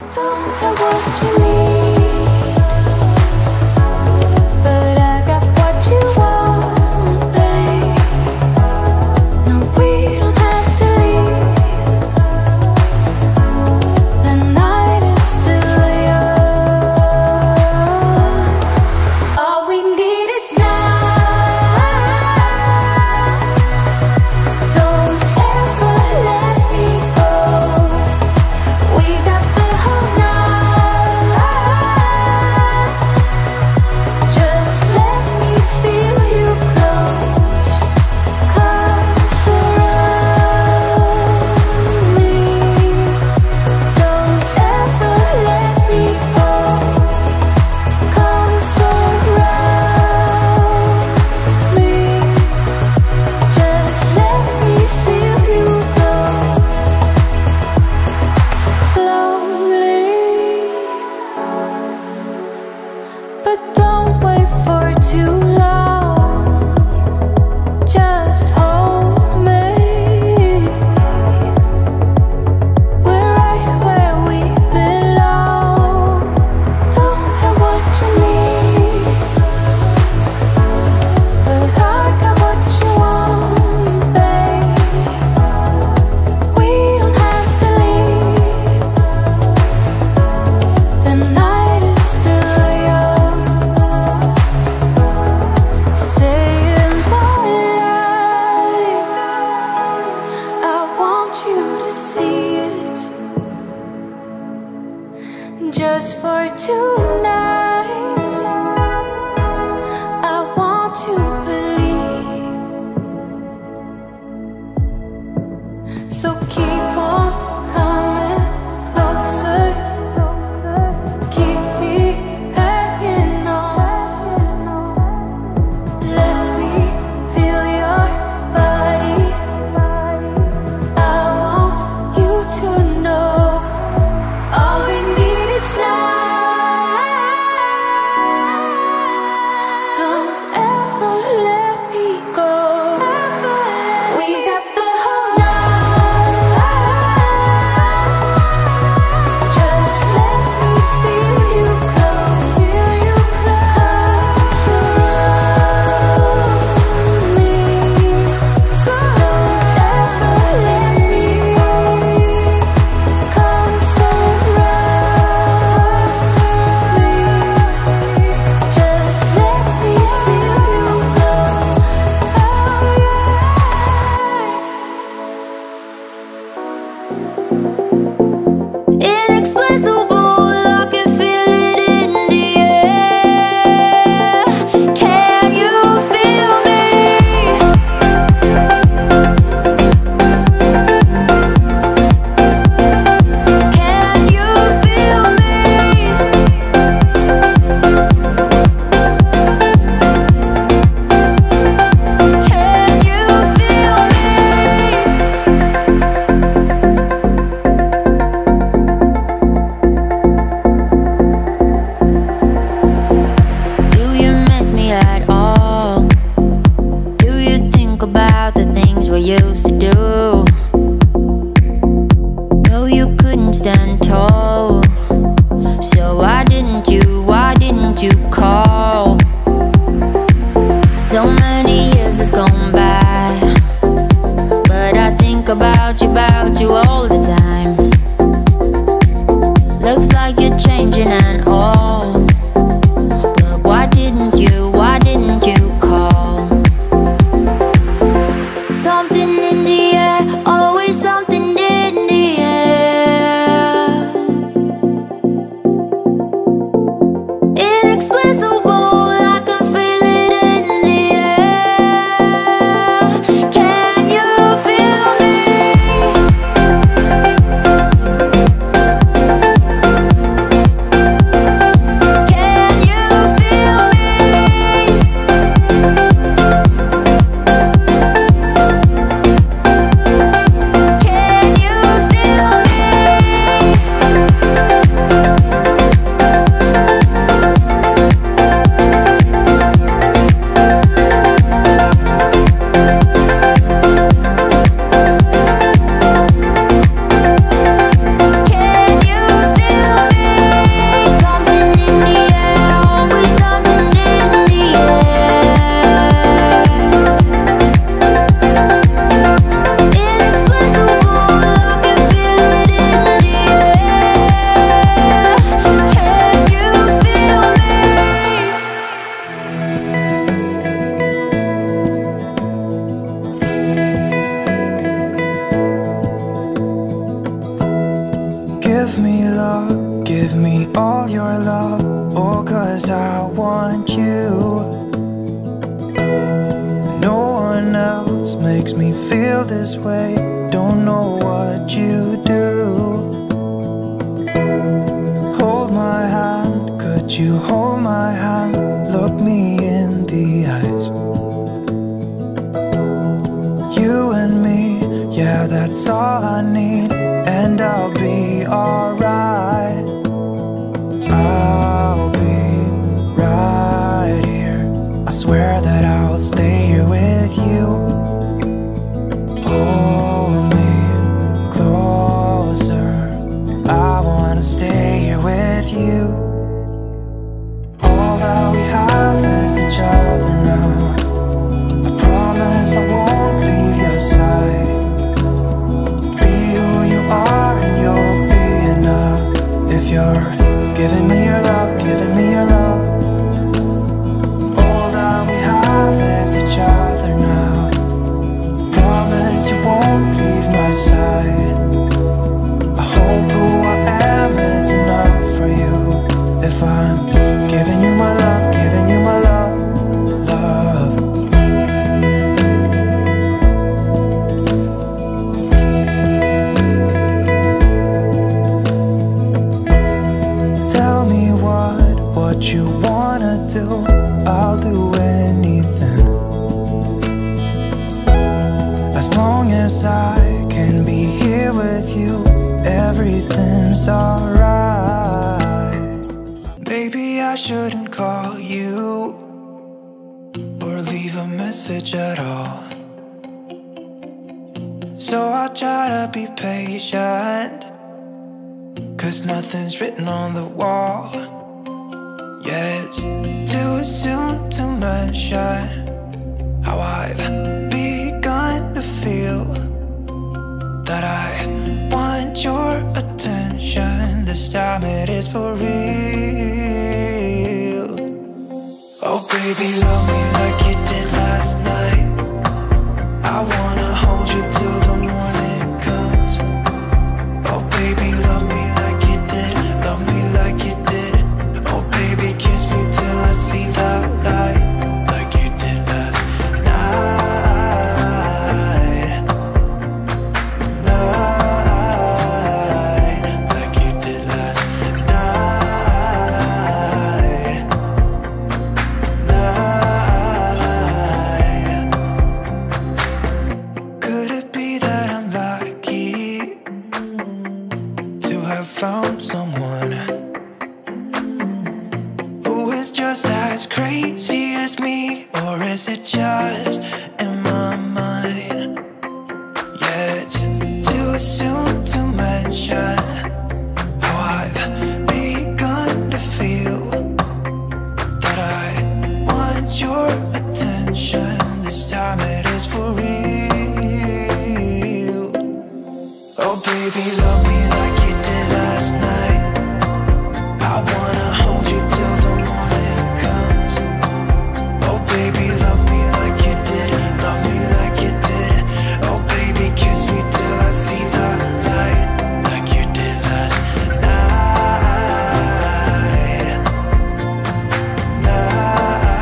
Don't have what you need, but I got what you want, babe. No, we don't have to leave. The night is still young. All we need is now. Don't ever let me go. We got the whole night. Just let me feel you close. Come surround me. Don't ever let me go. Come surround me. Just let me feel you close. Slowly, but don't wait for too long. Just hold me. We're right where we belong. Don't have what you need, but I got what you want, babe. We don't have to leave. The night is still young. Stay in the light. I want you to see it. Just for tonight, I want to believe. So keep on coming closer. Keep me hanging on. Let me feel your body. I want you to know. All we need is now. Don't ever let me go. We got the whole night. Just let me feel you close. Come surround me. Don't ever let me go. Come surround me. Just let me feel you close. Inexplicable, I can feel it in the air. Can you feel me? Can you feel me? Can you feel me? Do you miss me at all? Do you think about the things we used to do? No, you couldn't stand tall. So why didn't you call? So many years has gone by, but I think about you all the time. Looks like you're changing and all, but why didn't you call? Something in the air, always something in the air. Inexplicable, I can feel it in the air. Can you feel me? Give me all your love, oh, 'cause I want you. No one else makes me feel this way. Don't know what you do. Hold my hand, could you hold my hand? Look me in the eyes. You and me, yeah, that's all I need. And I'll be alright. I'll be right here. I swear that I'll stay here with you. Hold me closer. I wanna stay here with you. All that we have is each other now. I promise I won't leave your side. Be who you are and you'll be enough. If you're giving me your love, giving me your love. All that we have is each other now. Promise you won't leave my side. I hope who I am is enough for you. If I'm giving you my love, giving you my love, love. Tell me what you wanna do. I'll do anything. As long as I can be here with you, everything's alright. Maybe I shouldn't call you or leave a message at all. So I'll try to be patient, 'cause nothing's written on the wall. Yeah, it's too soon to mention how I've begun to feel that I want your attention. This time it is for real. Oh baby, love me like you did last night. I wanna hold you till the morning comes. Oh baby, love me like you did, love me like you did. Oh baby, kiss me till I see the light, like you did last night. Night, like you did last night. Night. Could it be that I'm lucky to have found someone who is just as crazy as me? Or is it just in my mind? Yeah, it's too soon to mention how I've begun to feel that I want your attention. This time it is for real. Oh baby, love me like you did last night. I wanna hold you till the morning comes. Oh baby, love me like you did, love me like you did. Oh baby, kiss me till I see the light, like you did last night.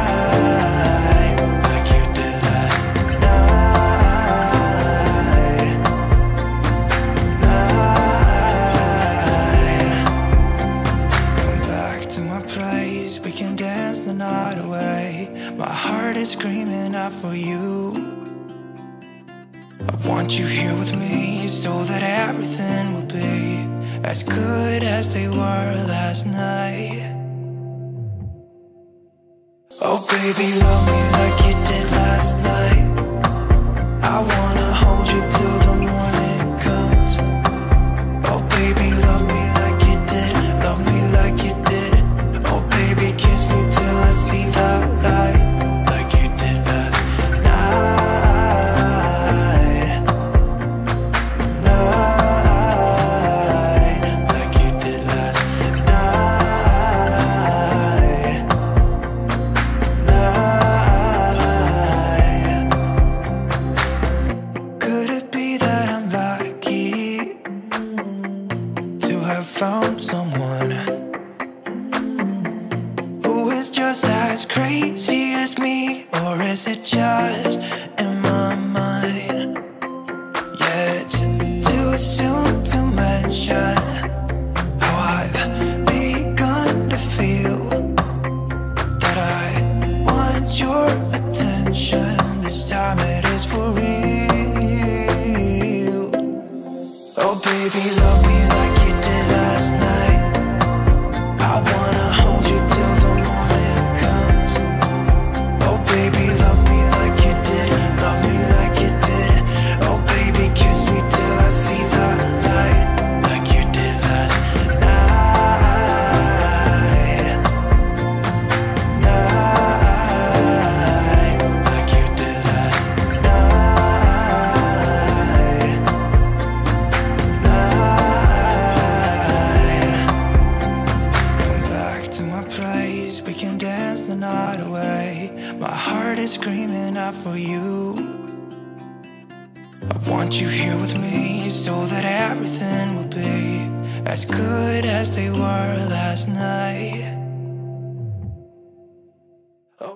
Night, like you did last night. Night. Come back to my place, we can dance the night away. My heart is screaming out for you. I want you here with me so that everything will be as good as they were last night. Oh baby, love me like you did last night. I wanna hold you till the morning comes. Oh baby, love me like you did, love me like you did. Oh baby, kiss me till I see the light, like you did last night. Night, like you did last night. Night. Could it be that I'm lucky to have found someone is it just in my mind? Yet too soon to mention how I've begun to feel that I want your attention. This time it is for real. Oh baby, love me like you did last night. I wanna hold you till the morning comes. Oh baby, love me like you did. Love me like you did. Oh baby, kiss me till I see the light, like you did last night. Like you did last night. Come back to my place, we can dance the night away. My heart is screaming out for you. I want you here with me so that everything will be as good as they were last night.